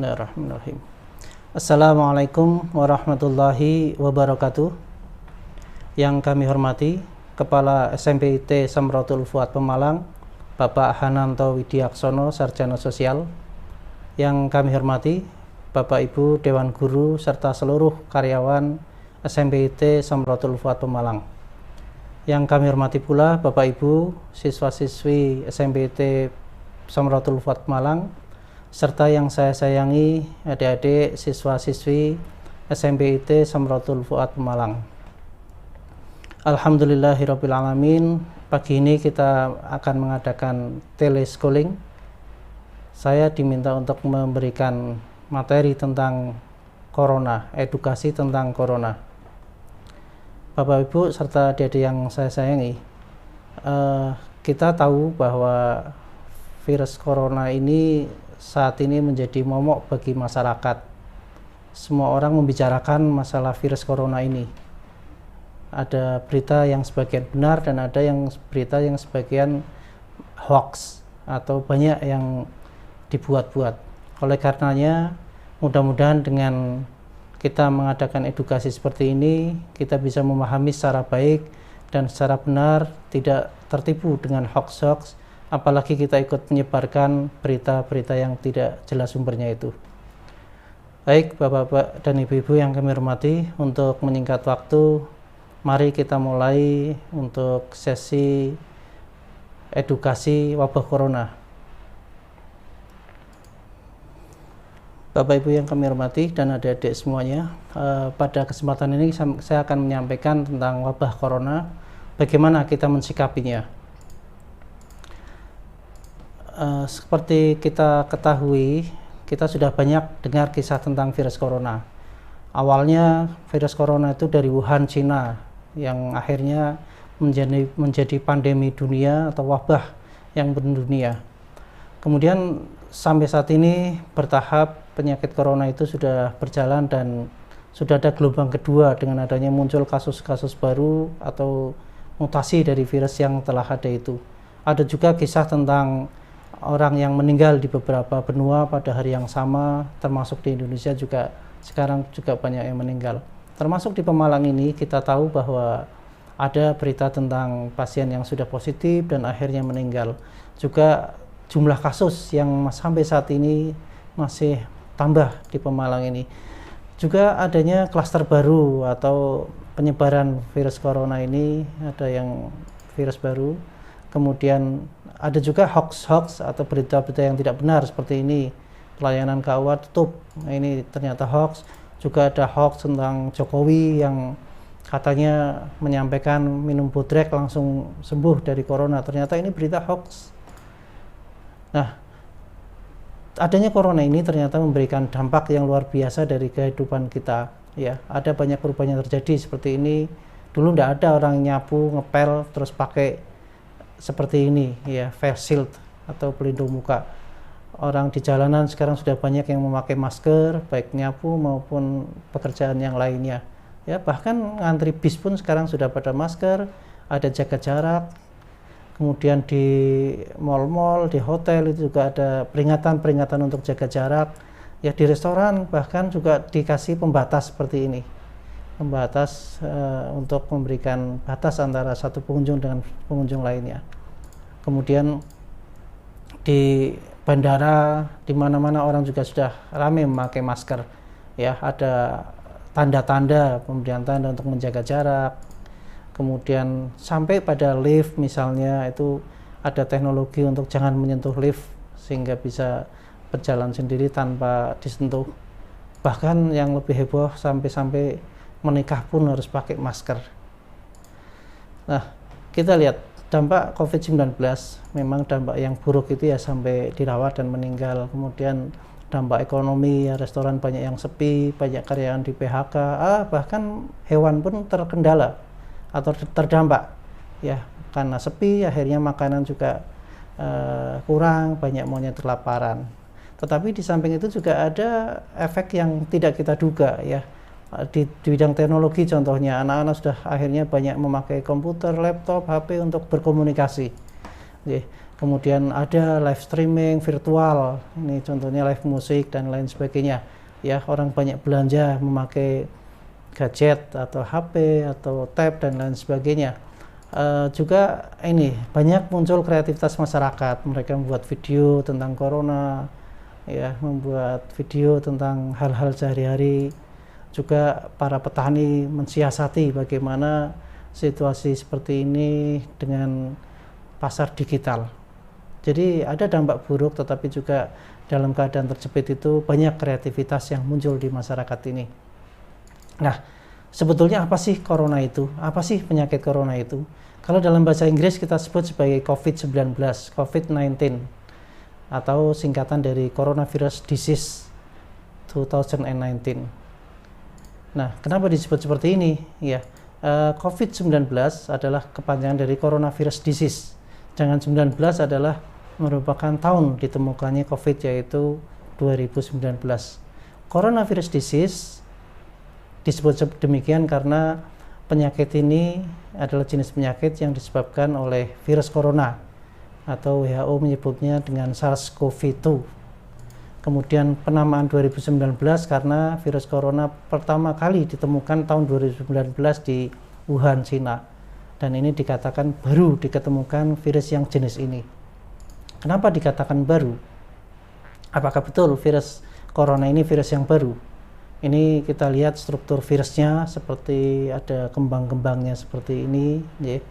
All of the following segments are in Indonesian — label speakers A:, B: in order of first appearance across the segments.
A: Bismillahirrahmanirrahim. Assalamualaikum warahmatullahi wabarakatuh. Yang kami hormati Kepala SMP IT Samratul Fuad Pemalang, Bapak Hananto Widiaksono, Sarjana Sosial. Yang kami hormati Bapak Ibu Dewan Guru serta seluruh karyawan SMP IT Samratul Fuad Pemalang. Yang kami hormati pula Bapak Ibu siswa-siswi SMP IT Samratul Fuad Pemalang, serta yang saya sayangi adik-adik siswa-siswi SMP IT Samratul Fuad Pemalang. Alhamdulillahirabbil alamin. Pagi ini kita akan mengadakan teleschooling. Saya diminta untuk memberikan materi tentang corona, edukasi tentang corona. Bapak Ibu serta adik-adik yang saya sayangi, kita tahu bahwa virus corona ini saat ini menjadi momok bagi masyarakat. Semua orang membicarakan masalah virus corona ini. Ada berita yang sebagian benar dan ada yang berita yang sebagian hoax atau banyak yang dibuat-buat. Oleh karenanya, mudah-mudahan dengan kita mengadakan edukasi seperti ini, kita bisa memahami secara baik dan secara benar, tidak tertipu dengan hoax-hoax, apalagi kita ikut menyebarkan berita-berita yang tidak jelas sumbernya itu. Baik Bapak-bapak dan Ibu-ibu yang kami hormati, untuk menyingkat waktu, mari kita mulai untuk sesi edukasi wabah corona. Bapak Ibu yang kami hormati dan adik-adik semuanya, pada kesempatan ini saya akan menyampaikan tentang wabah corona, bagaimana kita mensikapinya. Seperti kita ketahui, kita sudah banyak dengar kisah tentang virus corona. Awalnya virus corona itu dari Wuhan, Cina, yang akhirnya menjadi pandemi dunia atau wabah yang mendunia. Kemudian sampai saat ini bertahap penyakit corona itu sudah berjalan dan sudah ada gelombang kedua dengan adanya muncul kasus-kasus baru atau mutasi dari virus yang telah ada itu. Ada juga kisah tentang orang yang meninggal di beberapa benua pada hari yang sama, termasuk di Indonesia juga sekarang juga banyak yang meninggal. Termasuk di Pemalang ini kita tahu bahwa ada berita tentang pasien yang sudah positif dan akhirnya meninggal. Juga jumlah kasus yang sampai saat ini masih tambah di Pemalang ini. Juga adanya klaster baru atau penyebaran virus corona ini, ada yang virus baru. Kemudian ada juga hoax-hoax atau berita-berita yang tidak benar seperti ini. Pelayanan KUA tutup, nah, ini ternyata hoax. Juga ada hoax tentang Jokowi yang katanya menyampaikan minum bodrek langsung sembuh dari corona. Ternyata ini berita hoax. Nah, adanya corona ini ternyata memberikan dampak yang luar biasa dari kehidupan kita. Ya, ada banyak perubahan yang terjadi seperti ini. Dulu tidak ada orang nyapu, ngepel, terus pakai seperti ini, ya, face shield atau pelindung muka. Orang di jalanan sekarang sudah banyak yang memakai masker, baik nyapu maupun pekerjaan yang lainnya. Ya, bahkan ngantri bis pun sekarang sudah pada masker, ada jaga jarak. Kemudian di mal-mal, di hotel itu juga ada peringatan-peringatan untuk jaga jarak. Ya, di restoran bahkan juga dikasih pembatas seperti ini. Pembatas untuk memberikan batas antara satu pengunjung dengan pengunjung lainnya. Kemudian di bandara, di mana-mana orang juga sudah ramai memakai masker. Ya, ada tanda-tanda, pemberian tanda untuk menjaga jarak. Kemudian sampai pada lift misalnya itu ada teknologi untuk jangan menyentuh lift sehingga bisa berjalan sendiri tanpa disentuh. Bahkan yang lebih heboh sampai menikah pun harus pakai masker. Nah, kita lihat dampak COVID-19, memang dampak yang buruk itu ya sampai dirawat dan meninggal. Kemudian dampak ekonomi, ya, restoran banyak yang sepi, banyak karyawan di PHK, bahkan hewan pun terkendala atau terdampak. Ya, karena sepi akhirnya makanan juga kurang, banyak monyet kelaparan. Tetapi di samping itu juga ada efek yang tidak kita duga, ya. Di bidang teknologi contohnya, anak-anak sudah akhirnya banyak memakai komputer, laptop, HP untuk berkomunikasi. Kemudian ada live streaming virtual, ini contohnya live musik dan lain sebagainya. Ya, orang banyak belanja memakai gadget atau HP atau tab dan lain sebagainya. Juga ini banyak muncul kreativitas masyarakat, mereka membuat video tentang corona, ya, membuat video tentang hal-hal sehari-hari. Juga para petani mensiasati bagaimana situasi seperti ini dengan pasar digital. Jadi ada dampak buruk, tetapi juga dalam keadaan terjepit itu banyak kreativitas yang muncul di masyarakat ini. Nah, sebetulnya apa sih corona itu? Apa sih penyakit corona itu? Kalau dalam bahasa Inggris kita sebut sebagai COVID-19, COVID-19, atau singkatan dari Coronavirus Disease 2019. Nah, kenapa disebut seperti ini? Ya, COVID-19 adalah kepanjangan dari Coronavirus Disease. Jangan 19 adalah merupakan tahun ditemukannya COVID, yaitu 2019. Coronavirus Disease disebut demikian karena penyakit ini adalah jenis penyakit yang disebabkan oleh virus corona, atau WHO menyebutnya dengan SARS-CoV-2. Kemudian penamaan 2019 karena virus corona pertama kali ditemukan tahun 2019 di Wuhan, Cina. Dan ini dikatakan baru diketemukan virus yang jenis ini. Kenapa dikatakan baru? Apakah betul virus corona ini virus yang baru? Ini kita lihat struktur virusnya, seperti ada kembang-kembangnya seperti ini, ya.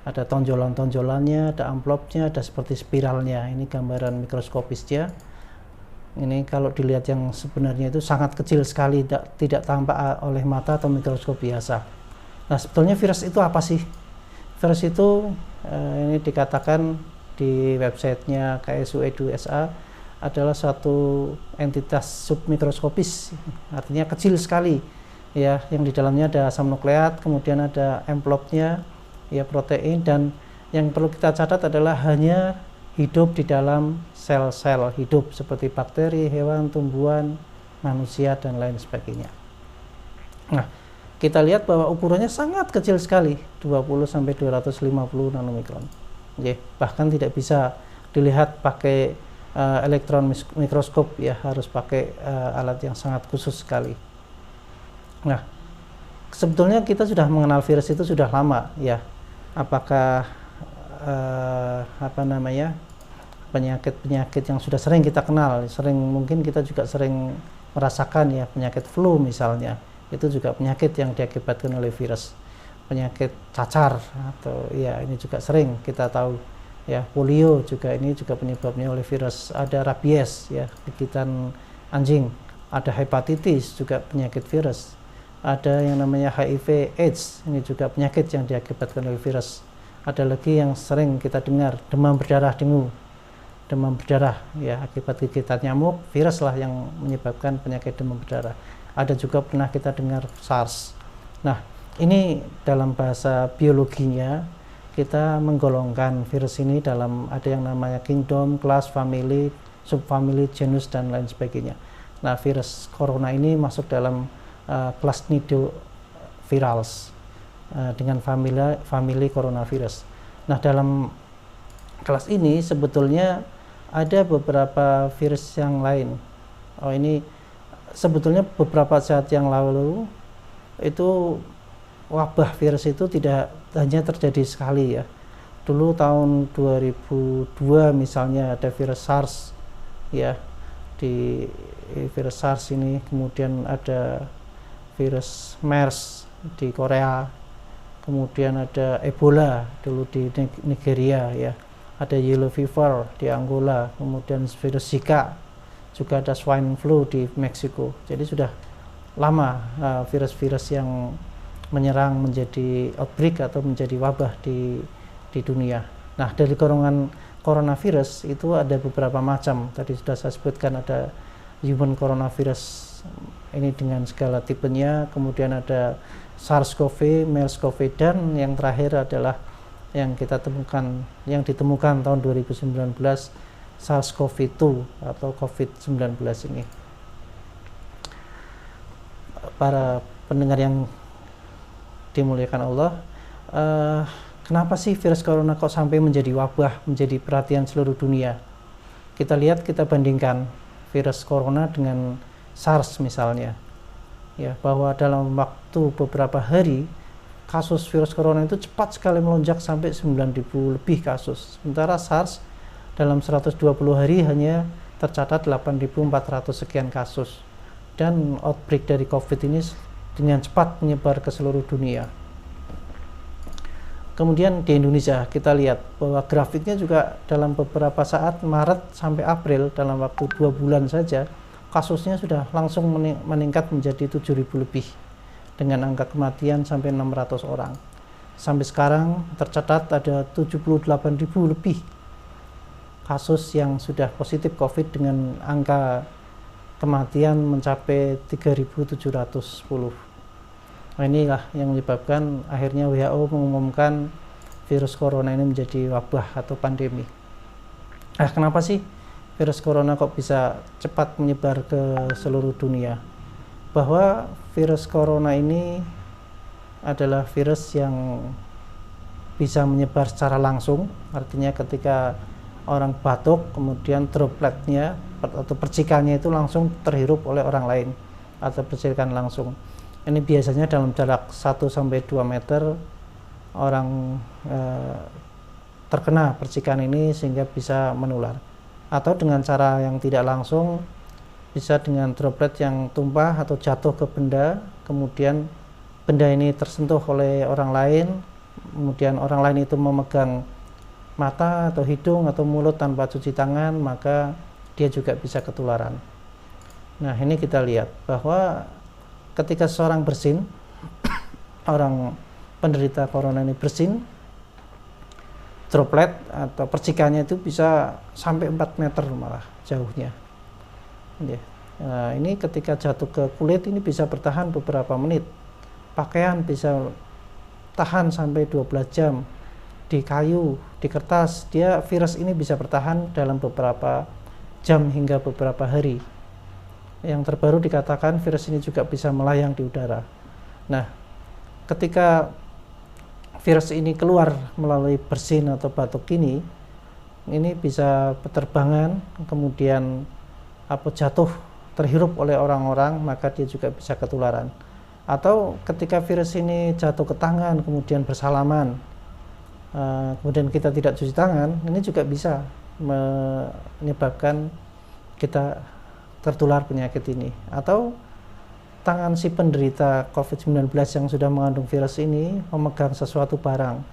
A: Ada tonjolan-tonjolannya, ada amplopnya, ada seperti spiralnya. Ini gambaran mikroskopisnya. Ini kalau dilihat yang sebenarnya itu sangat kecil sekali, tidak tampak oleh mata atau mikroskop biasa. Nah, sebetulnya virus itu apa sih? Virus itu ini dikatakan di websitenya KSU Edu SA adalah suatu entitas submikroskopis, artinya kecil sekali, ya, yang di dalamnya ada asam nukleat, kemudian ada envelopnya, ya, protein, dan yang perlu kita catat adalah hanya hidup di dalam sel-sel hidup seperti bakteri, hewan, tumbuhan, manusia, dan lain sebagainya. Nah, kita lihat bahwa ukurannya sangat kecil sekali, 20-250 nanomikron. Bahkan tidak bisa dilihat pakai elektron mikroskop, ya, harus pakai alat yang sangat khusus sekali. Nah, sebetulnya kita sudah mengenal virus itu sudah lama, ya. Apakah penyakit-penyakit yang sudah sering kita kenal, mungkin kita juga sering merasakan, ya, penyakit flu misalnya, itu juga penyakit yang diakibatkan oleh virus. Penyakit cacar, atau, ya, ini juga sering kita tahu, ya, polio juga, ini juga penyebabnya oleh virus. Ada rabies, ya, gigitan anjing. Ada hepatitis, juga penyakit virus. Ada yang namanya HIV AIDS, ini juga penyakit yang diakibatkan oleh virus. Ada lagi yang sering kita dengar, demam berdarah, dengue. Demam berdarah, ya, akibat gigitan nyamuk, virus lah yang menyebabkan penyakit demam berdarah. Ada juga pernah kita dengar SARS. Nah, ini dalam bahasa biologinya kita menggolongkan virus ini dalam ada yang namanya kingdom, class, family, subfamily, genus, dan lain sebagainya. Nah, virus corona ini masuk dalam kelas nidovirales dengan family coronavirus. Nah, dalam kelas ini sebetulnya ada beberapa virus yang lain. Ini sebetulnya beberapa saat yang lalu itu wabah virus itu tidak hanya terjadi sekali, ya. Dulu tahun 2002 misalnya ada virus SARS, ya, di virus SARS ini, kemudian ada virus MERS di Korea, kemudian ada Ebola dulu di Nigeria, ya, ada yellow fever di Angola, kemudian virus Zika, juga ada swine flu di Meksiko. Jadi sudah lama virus-virus yang menyerang menjadi outbreak atau menjadi wabah di dunia. Nah, dari golongan coronavirus itu ada beberapa macam. Tadi sudah saya sebutkan, ada human coronavirus ini dengan segala tipenya, kemudian ada SARS-CoV, MERS-CoV, dan yang terakhir adalah yang kita temukan, yang ditemukan tahun 2019, SARS-CoV-2 atau COVID-19 ini. Para pendengar yang dimuliakan Allah, Kenapa sih virus corona kok sampai menjadi wabah, menjadi perhatian seluruh dunia? Kita lihat, kita bandingkan virus corona dengan SARS misalnya. Ya, bahwa dalam waktu beberapa hari kasus virus corona itu cepat sekali melonjak sampai 9.000 lebih kasus. Sementara SARS dalam 120 hari hanya tercatat 8.400 sekian kasus. Dan outbreak dari COVID ini dengan cepat menyebar ke seluruh dunia. Kemudian di Indonesia kita lihat bahwa grafiknya juga dalam beberapa saat Maret sampai April, dalam waktu 2 bulan saja kasusnya sudah langsung meningkat menjadi 7.000 lebih dengan angka kematian sampai 600 orang. Sampai sekarang tercatat ada 78.000 lebih kasus yang sudah positif COVID dengan angka kematian mencapai 3.710. Nah, inilah yang menyebabkan akhirnya WHO mengumumkan virus corona ini menjadi wabah atau pandemi. Nah, kenapa sih virus corona kok bisa cepat menyebar ke seluruh dunia? Bahwa virus corona ini adalah virus yang bisa menyebar secara langsung, artinya ketika orang batuk kemudian dropletnya atau percikannya itu langsung terhirup oleh orang lain atau percikan langsung. Ini biasanya dalam jarak 1-2 meter orang terkena percikan ini sehingga bisa menular. Atau dengan cara yang tidak langsung, bisa dengan droplet yang tumpah atau jatuh ke benda, kemudian benda ini tersentuh oleh orang lain, kemudian orang lain itu memegang mata atau hidung atau mulut tanpa cuci tangan, maka dia juga bisa ketularan. Nah, ini kita lihat bahwa ketika seseorang bersin, orang penderita corona ini bersin, droplet atau percikannya itu bisa sampai 4 meter malah jauhnya. Nah, ini ketika jatuh ke kulit ini bisa bertahan beberapa menit. Pakaian bisa tahan sampai 12 jam. Di kayu, di kertas, virus ini bisa bertahan dalam beberapa jam hingga beberapa hari. Yang terbaru dikatakan virus ini juga bisa melayang di udara. Nah, ketika virus ini keluar melalui bersin atau batuk ini bisa berterbangan, kemudian jatuh terhirup oleh orang-orang, maka dia juga bisa ketularan. Atau ketika virus ini jatuh ke tangan kemudian bersalaman, kemudian kita tidak cuci tangan, ini juga bisa menyebabkan kita tertular penyakit ini. Atau tangan si penderita COVID-19 yang sudah mengandung virus ini memegang sesuatu barang,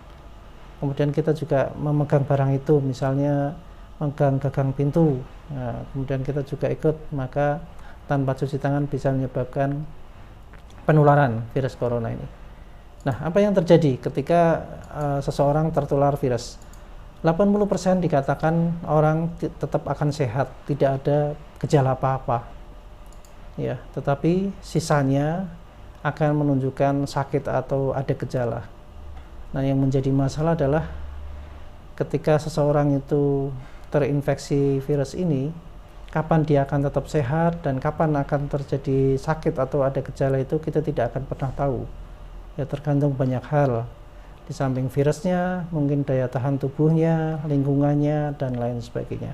A: kemudian kita juga memegang barang itu, misalnya memegang gagang pintu, nah, kemudian kita juga ikut, maka tanpa cuci tangan bisa menyebabkan penularan virus corona ini. Nah, apa yang terjadi ketika seseorang tertular virus? 80% dikatakan orang tetap akan sehat, tidak ada gejala apa-apa. Ya, tetapi sisanya akan menunjukkan sakit atau ada gejala. Nah, yang menjadi masalah adalah ketika seseorang itu terinfeksi virus ini, kapan dia akan tetap sehat dan kapan akan terjadi sakit atau ada gejala itu kita tidak akan pernah tahu. Ya, tergantung banyak hal. Di samping virusnya, mungkin daya tahan tubuhnya, lingkungannya, dan lain sebagainya.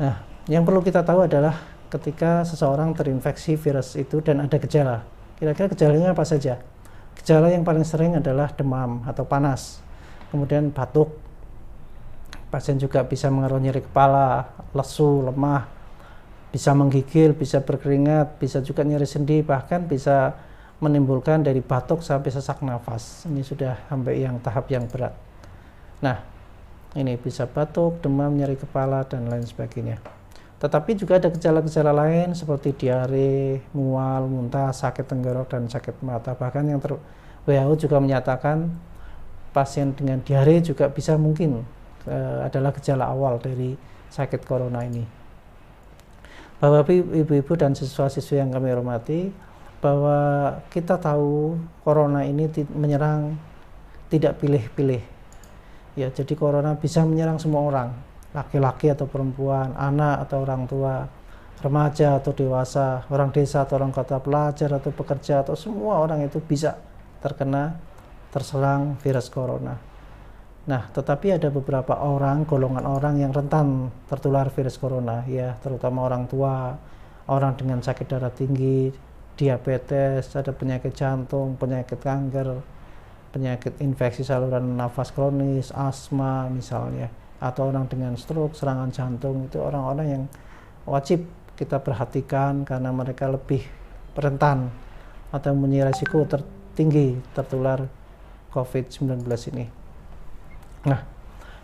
A: Nah, yang perlu kita tahu adalah ketika seseorang terinfeksi virus itu dan ada gejala, kira-kira gejalanya apa saja? Gejala yang paling sering adalah demam atau panas, kemudian batuk. Pasien juga bisa mengeluh nyeri kepala, lesu, lemah, bisa menggigil, bisa berkeringat, bisa juga nyeri sendi, bahkan bisa menimbulkan dari batuk sampai sesak nafas. Ini sudah sampai yang tahap yang berat. Nah, ini bisa batuk, demam, nyeri kepala, dan lain sebagainya. Tetapi juga ada gejala-gejala lain seperti diare, mual, muntah, sakit tenggorok, dan sakit mata. Bahkan yang WHO juga menyatakan pasien dengan diare juga bisa mungkin adalah gejala awal dari sakit corona ini. Bapak, ibu-ibu, dan siswa-siswi yang kami hormati, bahwa kita tahu corona ini menyerang tidak pilih-pilih. Ya, jadi corona bisa menyerang semua orang, laki-laki atau perempuan, anak atau orang tua, remaja atau dewasa, orang desa atau orang kota, pelajar atau pekerja, atau semua orang itu bisa terkena terserang virus corona. Nah, tetapi ada beberapa orang, golongan orang yang rentan tertular virus corona, ya, terutama orang tua, orang dengan sakit darah tinggi, diabetes, ada penyakit jantung, penyakit kanker, penyakit infeksi saluran nafas kronis, asma misalnya, atau orang dengan stroke, serangan jantung. Itu orang-orang yang wajib kita perhatikan karena mereka lebih rentan atau mempunyai risiko tertinggi tertular COVID-19 ini. Nah,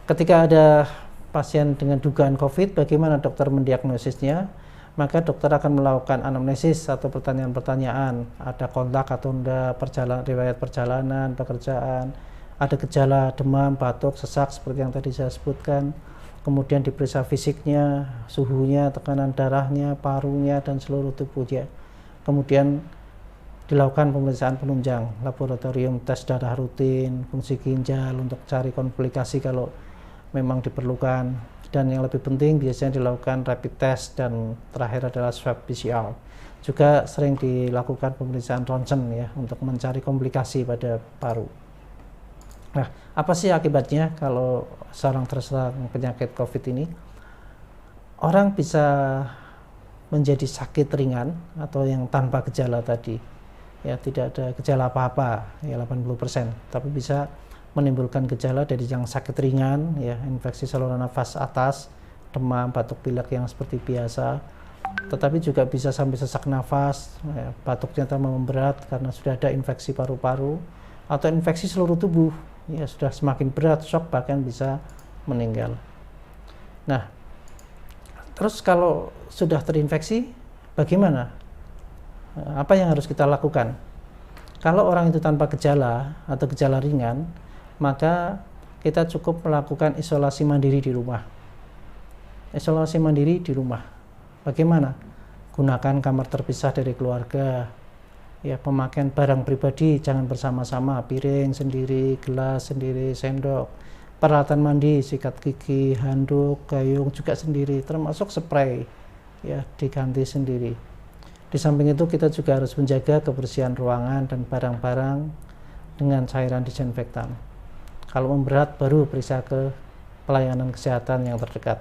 A: ketika ada pasien dengan dugaan COVID, bagaimana dokter mendiagnosisnya? Maka dokter akan melakukan anamnesis atau pertanyaan-pertanyaan, ada kontak atau enggak, riwayat perjalanan, pekerjaan, ada gejala demam, batuk, sesak seperti yang tadi saya sebutkan, kemudian diperiksa fisiknya, suhunya, tekanan darahnya, parunya, dan seluruh tubuhnya. Kemudian dilakukan pemeriksaan penunjang, laboratorium tes darah rutin, fungsi ginjal untuk cari komplikasi kalau memang diperlukan, dan yang lebih penting biasanya dilakukan rapid test, dan terakhir adalah swab PCR. Juga sering dilakukan pemeriksaan ronsen ya untuk mencari komplikasi pada paru. Nah, apa sih akibatnya kalau seorang terserang penyakit COVID ini? Orang bisa menjadi sakit ringan atau yang tanpa gejala tadi. Ya, tidak ada gejala apa-apa, ya 80%, tapi bisa menimbulkan gejala dari yang sakit ringan, ya, infeksi saluran nafas atas, demam, batuk pilek yang seperti biasa, tetapi juga bisa sampai sesak nafas, ya, batuknya tambah memberat karena sudah ada infeksi paru-paru, atau infeksi seluruh tubuh, ya sudah semakin berat, shock, bahkan bisa meninggal. Nah, terus kalau sudah terinfeksi, bagaimana? Apa yang harus kita lakukan? Kalau orang itu tanpa gejala atau gejala ringan, maka kita cukup melakukan isolasi mandiri di rumah. Isolasi mandiri di rumah. Bagaimana? Gunakan kamar terpisah dari keluarga. Ya, pemakaian barang pribadi jangan bersama-sama, piring sendiri, gelas sendiri, sendok. Peralatan mandi, sikat gigi, handuk, gayung juga sendiri, termasuk spray, ya, diganti sendiri. Di samping itu kita juga harus menjaga kebersihan ruangan dan barang-barang dengan cairan disinfektan. Kalau memberat baru periksa ke pelayanan kesehatan yang terdekat.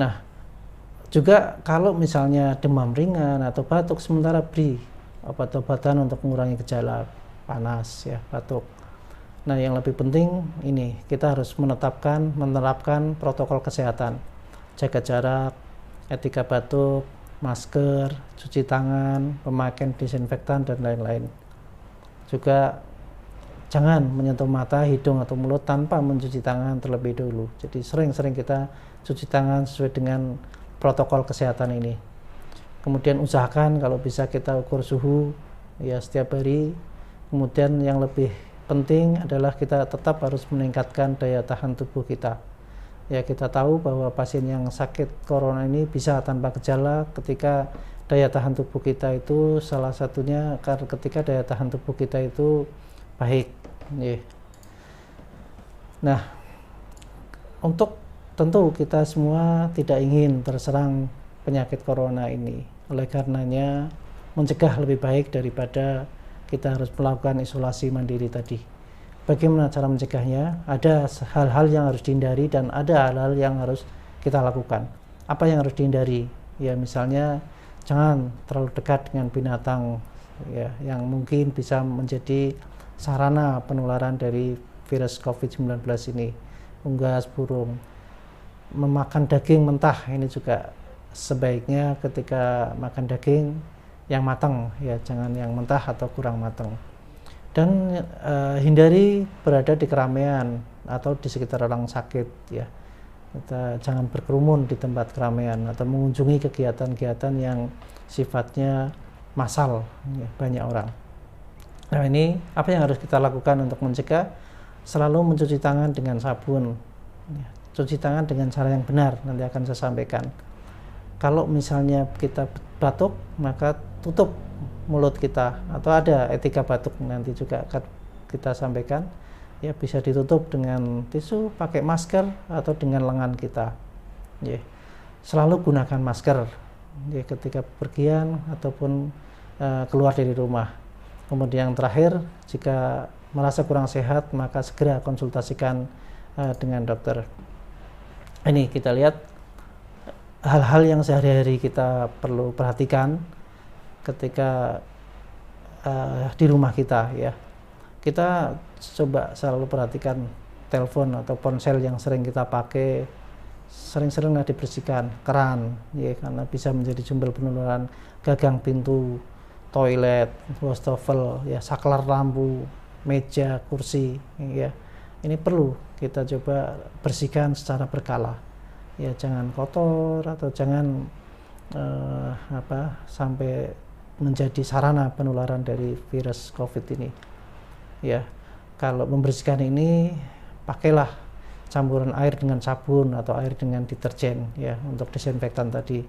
A: Nah, juga kalau misalnya demam ringan atau batuk, sementara beri obat-obatan untuk mengurangi gejala panas, ya, batuk. Nah, yang lebih penting ini, kita harus menerapkan protokol kesehatan, jaga jarak, etika batuk, masker, cuci tangan, pemakaian disinfektan, dan lain-lain. Juga jangan menyentuh mata, hidung, atau mulut tanpa mencuci tangan terlebih dahulu. Jadi sering-sering kita cuci tangan sesuai dengan protokol kesehatan ini. Kemudian usahakan kalau bisa kita ukur suhu ya setiap hari. Kemudian yang lebih penting adalah kita tetap harus meningkatkan daya tahan tubuh kita. Ya, kita tahu bahwa pasien yang sakit corona ini bisa tanpa gejala ketika daya tahan tubuh kita itu salah satunya karena ketika daya tahan tubuh kita itu baik. Nah, untuk tentu kita semua tidak ingin terserang penyakit corona ini. Oleh karenanya mencegah lebih baik daripada kita harus melakukan isolasi mandiri tadi. Bagaimana cara mencegahnya? Ada hal-hal yang harus dihindari dan ada hal-hal yang harus kita lakukan. Apa yang harus dihindari? Ya, misalnya jangan terlalu dekat dengan binatang ya yang mungkin bisa menjadi sarana penularan dari virus COVID-19 ini. Unggas, burung. Memakan daging mentah ini juga sebaiknya ketika makan daging yang matang ya, jangan yang mentah atau kurang matang. Dan hindari berada di keramaian atau di sekitar orang sakit ya. Kita jangan berkerumun di tempat keramaian atau mengunjungi kegiatan-kegiatan yang sifatnya massal ya, banyak orang. Nah, ini apa yang harus kita lakukan untuk mencegah? Selalu mencuci tangan dengan sabun ya. Cuci tangan dengan cara yang benar, nanti akan saya sampaikan. Kalau misalnya kita batuk, maka tutup mulut kita, atau ada etika batuk nanti juga akan kita sampaikan ya, bisa ditutup dengan tisu, pakai masker, atau dengan lengan kita ya. Selalu gunakan masker ya, ketika pergian ataupun keluar dari rumah. Kemudian yang terakhir, jika merasa kurang sehat maka segera konsultasikan dengan dokter. Ini kita lihat hal-hal yang sehari-hari kita perlu perhatikan ketika di rumah kita ya. Kita coba selalu perhatikan telepon atau ponsel yang sering kita pakai, sering-seringlah dibersihkan. Keran ya, karena bisa menjadi sumber penularan. Gagang pintu toilet, wastafel, ya, saklar lampu, meja, kursi, ya. Ini perlu kita coba bersihkan secara berkala. Ya, jangan kotor atau jangan sampai menjadi sarana penularan dari virus COVID ini. Ya, kalau membersihkan ini pakailah campuran air dengan sabun atau air dengan deterjen ya untuk disinfektan tadi.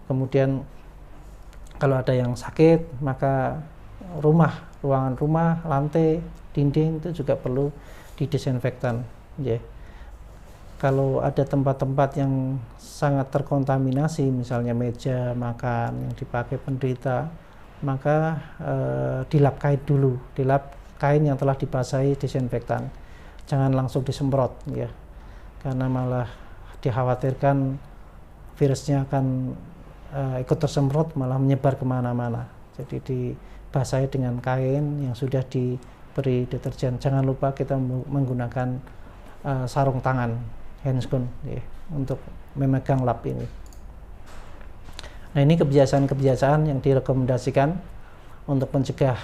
A: Kemudian kalau ada yang sakit, maka ruangan rumah, lantai, dinding itu juga perlu didesinfektan. Ya. Kalau ada tempat-tempat yang sangat terkontaminasi, misalnya meja makan yang dipakai penderita, maka dilap kain dulu, dilap kain yang telah dibasahi disinfektan. Jangan langsung disemprot, ya, karena malah dikhawatirkan virusnya akan ikut tersemprot malah menyebar kemana-mana. Jadi dibasahi dengan kain yang sudah diberi deterjen. Jangan lupa kita menggunakan sarung tangan, handscoon ya, untuk memegang lap ini. Nah, ini kebiasaan-kebiasaan yang direkomendasikan untuk mencegah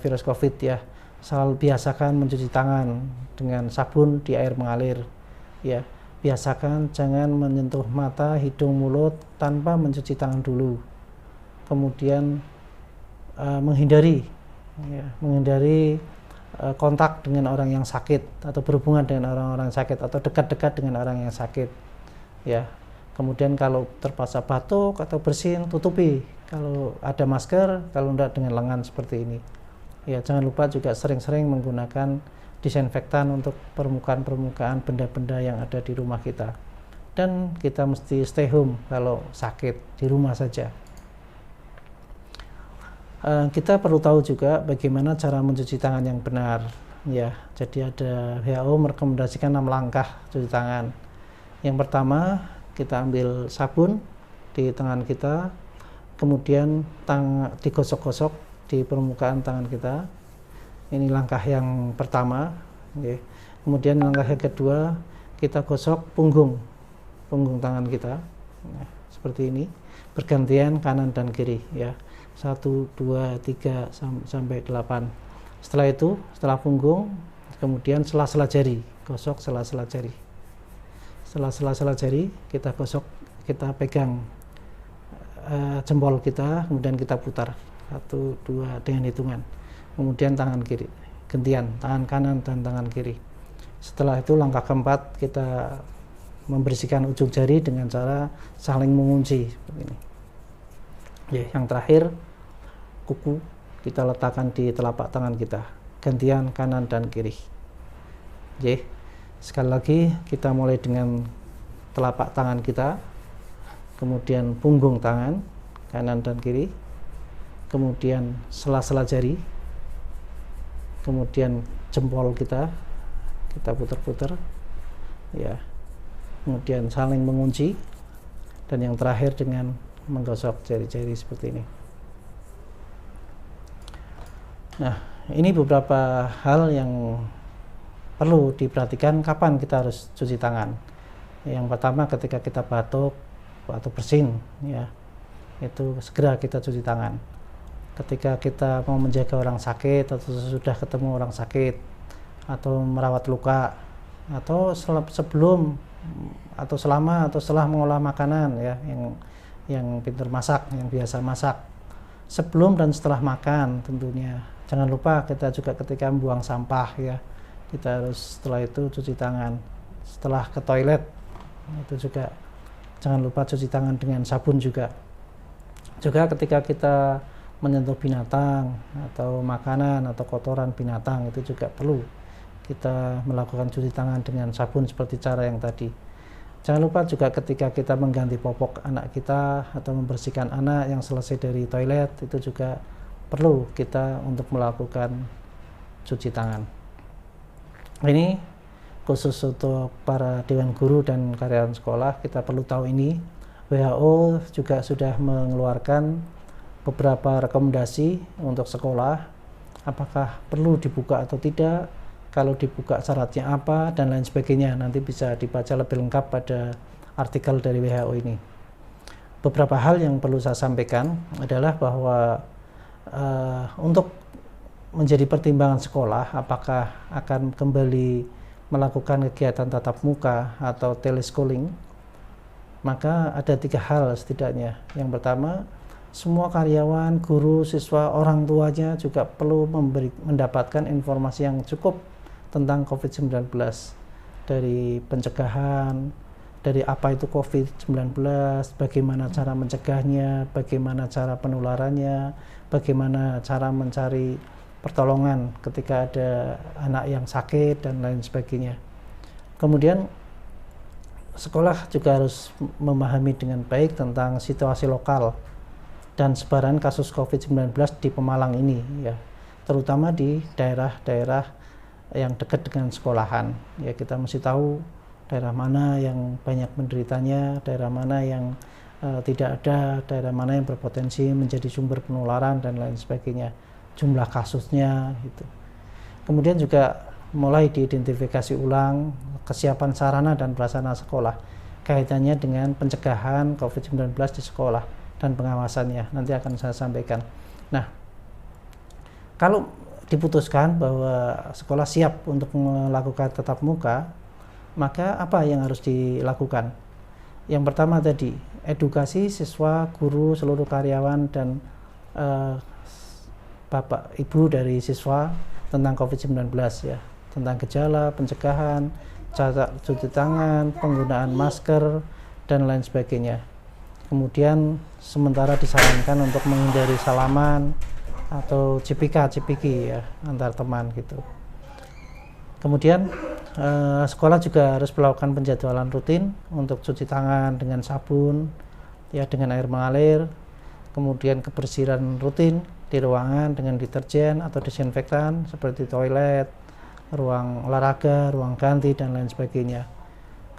A: virus COVID ya. Selalu biasakan mencuci tangan dengan sabun di air mengalir ya. Biasakan jangan menyentuh mata, hidung, mulut tanpa mencuci tangan dulu. Kemudian menghindari kontak dengan orang yang sakit atau berhubungan dengan orang-orang sakit atau dekat-dekat dengan orang yang sakit. Ya. Kemudian kalau terpaksa batuk atau bersin, tutupi. Kalau ada masker, kalau tidak dengan lengan seperti ini. Ya, jangan lupa juga sering-sering menggunakan disinfektan untuk permukaan-permukaan benda-benda yang ada di rumah kita. Dan kita mesti stay home kalau sakit, di rumah saja. Kita perlu tahu juga bagaimana cara mencuci tangan yang benar. Ya, jadi ada WHO merekomendasikan 6 langkah cuci tangan. Yang pertama, kita ambil sabun di tangan kita, kemudian digosok-gosok di permukaan tangan kita. Ini langkah yang pertama. Okay. Kemudian langkah yang kedua, kita gosok punggung tangan kita, nah, seperti ini, bergantian kanan dan kiri ya. 1, 2, 3 sampai 8. Setelah punggung, kemudian sela-sela jari, gosok sela-sela jari. Sela-sela jari kita gosok, kita pegang jempol kita, kemudian kita putar 1, 2 dengan hitungan. Kemudian tangan kiri, gantian tangan kanan dan tangan kiri. Setelah itu langkah keempat, kita membersihkan ujung jari dengan cara saling mengunci seperti ini. Ya, yang terakhir, kuku kita letakkan di telapak tangan kita, gantian kanan dan kiri. Ya, sekali lagi kita mulai dengan telapak tangan kita, kemudian punggung tangan kanan dan kiri, kemudian sela-sela jari, kemudian jempol kita putar-putar ya, kemudian saling mengunci, dan yang terakhir dengan menggosok jari-jari seperti ini. Nah, ini beberapa hal yang perlu diperhatikan kapan kita harus cuci tangan. Yang pertama, ketika kita batuk atau bersin ya, itu segera kita cuci tangan. Ketika kita mau menjaga orang sakit atau sudah ketemu orang sakit atau merawat luka atau sebelum atau selama atau setelah mengolah makanan ya, yang pintar masak, yang biasa masak, sebelum dan setelah makan tentunya. Jangan lupa kita juga ketika membuang sampah ya, kita harus setelah itu cuci tangan. Setelah ke toilet itu juga jangan lupa cuci tangan dengan sabun juga. Juga ketika kita menyentuh binatang atau makanan atau kotoran binatang, itu juga perlu kita melakukan cuci tangan dengan sabun seperti cara yang tadi. Jangan lupa juga ketika kita mengganti popok anak kita atau membersihkan anak yang selesai dari toilet, itu juga perlu kita untuk melakukan cuci tangan. Ini khusus untuk para dewan guru dan karyawan sekolah, kita perlu tahu ini. WHO juga sudah mengeluarkan beberapa rekomendasi untuk sekolah, apakah perlu dibuka atau tidak, kalau dibuka syaratnya apa, dan lain sebagainya. Nanti bisa dibaca lebih lengkap pada artikel dari WHO ini. Beberapa hal yang perlu saya sampaikan adalah bahwa untuk menjadi pertimbangan sekolah apakah akan kembali melakukan kegiatan tatap muka atau teleschooling, maka ada 3 hal setidaknya. Yang pertama, semua karyawan, guru, siswa, orang tuanya juga perlu mendapatkan informasi yang cukup tentang COVID-19, dari pencegahan, dari apa itu COVID-19, bagaimana cara mencegahnya, bagaimana cara penularannya, bagaimana cara mencari pertolongan ketika ada anak yang sakit, dan lain sebagainya. Kemudian sekolah juga harus memahami dengan baik tentang situasi lokal dan sebaran kasus COVID-19 di Pemalang ini, ya, terutama di daerah-daerah yang dekat dengan sekolahan. Ya, kita mesti tahu daerah mana yang banyak menderitanya, daerah mana yang tidak ada, daerah mana yang berpotensi menjadi sumber penularan, dan lain sebagainya, jumlah kasusnya gitu. Kemudian juga mulai diidentifikasi ulang kesiapan sarana dan prasarana sekolah kaitannya dengan pencegahan COVID-19 di sekolah dan pengawasannya, nanti akan saya sampaikan. Nah, kalau diputuskan bahwa sekolah siap untuk melakukan tatap muka, maka apa yang harus dilakukan? Yang pertama tadi, edukasi siswa, guru, seluruh karyawan, dan bapak ibu dari siswa tentang COVID-19, ya, tentang gejala, pencegahan, cara cuci tangan, penggunaan masker, dan lain sebagainya. Kemudian sementara disarankan untuk menghindari salaman atau cipika-cipiki, ya, antar teman gitu. Kemudian sekolah juga harus melakukan penjadwalan rutin untuk cuci tangan dengan sabun, ya, dengan air mengalir. Kemudian kebersihan rutin di ruangan dengan deterjen atau disinfektan seperti toilet, ruang olahraga, ruang ganti, dan lain sebagainya.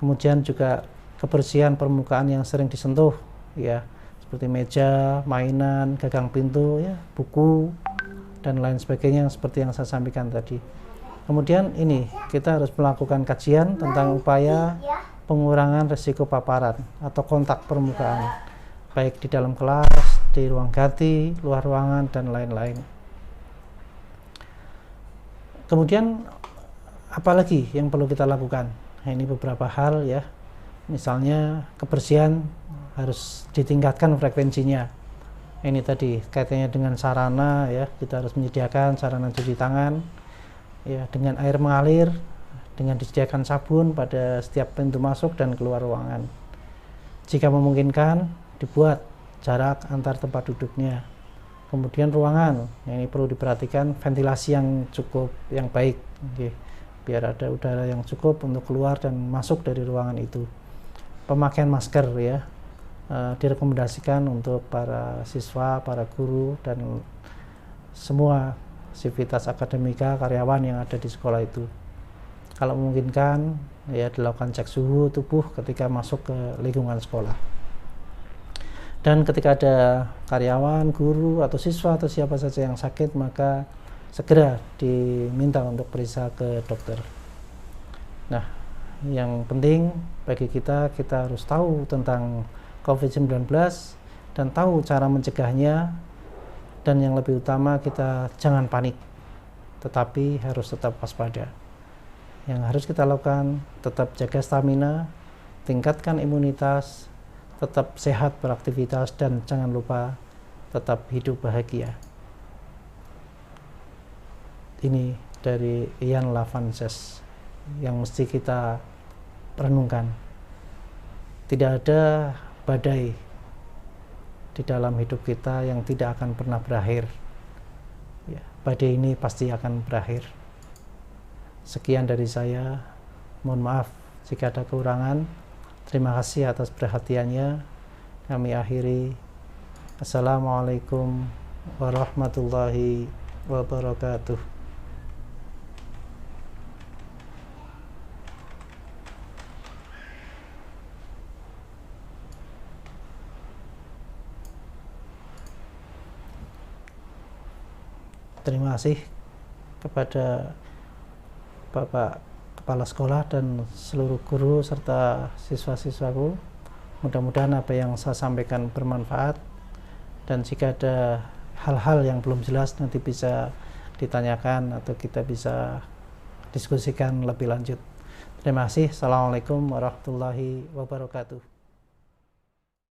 A: Kemudian juga kebersihan permukaan yang sering disentuh, ya, seperti meja, mainan, gagang pintu, ya, buku, dan lain sebagainya, seperti yang saya sampaikan tadi. Kemudian ini kita harus melakukan kajian tentang upaya pengurangan risiko paparan atau kontak permukaan, baik di dalam kelas, di ruang ganti, luar ruangan, dan lain-lain. Kemudian apalagi yang perlu kita lakukan? Nah, ini beberapa hal, ya. Misalnya kebersihan harus ditingkatkan frekuensinya. Ini tadi kaitannya dengan sarana, ya, kita harus menyediakan sarana cuci tangan, ya, dengan air mengalir, dengan disediakan sabun pada setiap pintu masuk dan keluar ruangan. Jika memungkinkan, dibuat jarak antar tempat duduknya. Kemudian ruangan, ini perlu diperhatikan ventilasi yang cukup, yang baik, okay, biar ada udara yang cukup untuk keluar dan masuk dari ruangan itu. Pemakaian masker, ya, direkomendasikan untuk para siswa, para guru, dan semua sivitas akademika, karyawan yang ada di sekolah itu. Kalau memungkinkan, ya, dilakukan cek suhu tubuh ketika masuk ke lingkungan sekolah. Dan ketika ada karyawan, guru, atau siswa, atau siapa saja yang sakit, maka segera diminta untuk periksa ke dokter. Nah, yang penting bagi kita harus tahu tentang COVID-19 dan tahu cara mencegahnya, dan yang lebih utama kita jangan panik, tetapi harus tetap waspada. Yang harus kita lakukan, tetap jaga stamina, tingkatkan imunitas, tetap sehat beraktivitas, dan jangan lupa tetap hidup bahagia. Ini dari Ian Lavances yang mesti kita renungkan. Tidak ada badai di dalam hidup kita yang tidak akan pernah berakhir, ya, badai ini pasti akan berakhir. Sekian dari saya, mohon maaf jika ada kekurangan. Terima kasih atas perhatiannya. Kami akhiri. Assalamualaikum warahmatullahi wabarakatuh. Terima kasih kepada Bapak Kepala Sekolah dan seluruh guru serta siswa-siswaku. Mudah-mudahan apa yang saya sampaikan bermanfaat, dan jika ada hal-hal yang belum jelas nanti bisa ditanyakan atau kita bisa diskusikan lebih lanjut. Terima kasih. Assalamualaikum warahmatullahi wabarakatuh.